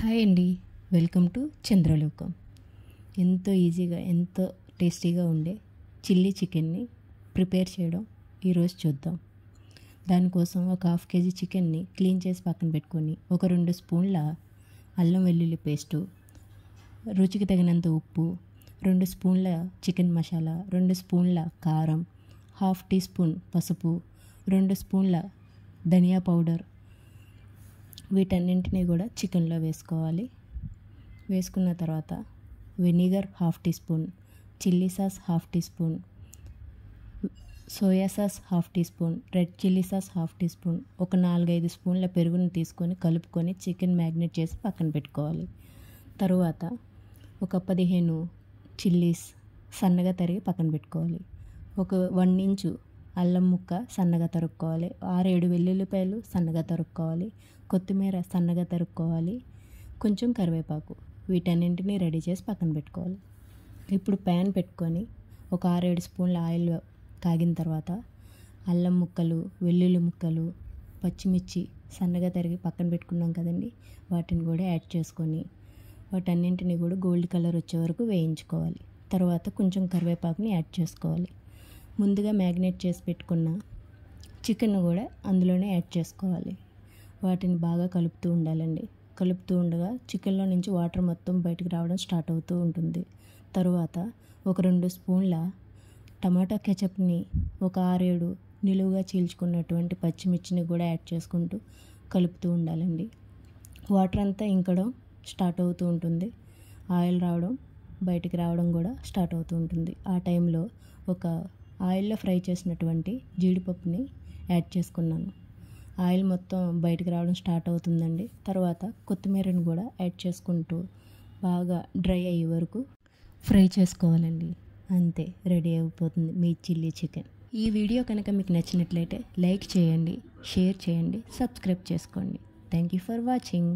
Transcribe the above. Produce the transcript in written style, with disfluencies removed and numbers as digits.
Hi అండి. Welcome to Chandralokam. ఎంతో ఈజీగా ఎంతో టేస్టీగా ఉండే చిల్లీ చికెన్ని ప్రిపేర్ చేయడం ఈరోజు చూద్దాం. దానికోసం ఒక హాఫ్ కేజీ చికెన్ని క్లీన్ చేసి పక్కన పెట్టుకొని ఒక 2 స్పూన్ల అల్లం వెల్లుల్లి పేస్టు, రుచికి తగినంత ఉప్పు, 2 స్పూన్ల చికెన్ మసాలా, 2 స్పూన్ల కారం, హాఫ్ టీ స్పూన్ పసుపు, 2 స్పూన్ల ధనియా పౌడర్, వీటన్నింటినీ కూడా చికెన్లో వేసుకోవాలి. వేసుకున్న తర్వాత vinegar half teaspoon, chilli sauce half teaspoon, soya sauce half teaspoon, red chilli sauce half teaspoon, ఒక 4-5 స్పూన్ల పెరుగుని తీసుకొని కలుపుకొని చికెన్ మ్యాగ్నేట్ చేసి పక్కన పెట్టుకోవాలి. తరువాత ఒక 15 చిల్లీస్ సన్నగా తరిగి పక్కన పెట్టుకోవాలి. ఒక 1 ఇంచు అల్లం ముక్క సన్నగా తరుక్కోవాలి. 6-7 వెల్లుల్లిపాయలు సన్నగా తరుక్కోవాలి. కొత్తిమీర సన్నగా తరుక్కోవాలి. కొంచెం కరివేపాకు, వీటన్నింటినీ రెడీ చేసి పక్కన పెట్టుకోవాలి. ఇప్పుడు ప్యాన్ పెట్టుకొని ఒక 6-7 స్పూన్ల ఆయిల్ కాగిన తర్వాత అల్లం ముక్కలు, వెల్లుల్లి ముక్కలు, పచ్చిమిర్చి సన్నగా తరిగి పక్కన పెట్టుకున్నాం కదండి, వాటిని కూడా యాడ్ చేసుకొని వాటన్నింటినీ కూడా గోల్డ్ కలర్ వచ్చే వరకు వేయించుకోవాలి. తర్వాత కొంచెం కరివేపాకుని యాడ్ చేసుకోవాలి. ముందుగా మ్యాగ్నేట్ చేసి పెట్టుకున్న చికెన్ కూడా అందులోనే యాడ్ చేసుకోవాలి. వాటిని బాగా కలుపుతూ ఉండాలండి. కలుపుతూ ఉండగా చికెన్లో నుంచి వాటర్ మొత్తం బయటకు రావడం స్టార్ట్ అవుతూ ఉంటుంది. తరువాత ఒక 2 స్పూన్ల టమాటా కెచప్ని, ఒక 6-7 నిలువుగా చీల్చుకున్నటువంటి పచ్చిమిర్చిని కూడా యాడ్ చేసుకుంటూ కలుపుతూ ఉండాలండి. వాటర్ అంతా ఇంకడం స్టార్ట్ అవుతూ ఉంటుంది. ఆయిల్ రావడం బయటికి రావడం కూడా స్టార్ట్ అవుతూ ఉంటుంది. ఆ టైంలో ఒక ఆయిల్లో ఫ్రై చేసినటువంటి జీడిపప్పుని యాడ్ చేసుకున్నాను. ఆయిల్ మొత్తం బయటికి రావడం స్టార్ట్ అవుతుందండి. తర్వాత కొత్తిమీరని కూడా యాడ్ చేసుకుంటూ బాగా డ్రై అయ్యే వరకు ఫ్రై చేసుకోవాలండి. అంతే, రెడీ అయిపోతుంది మీ చిల్లీ చికెన్. ఈ వీడియో కనుక మీకు నచ్చినట్లయితే లైక్ చేయండి, షేర్ చేయండి, సబ్స్క్రైబ్ చేసుకోండి. Thank you for watching.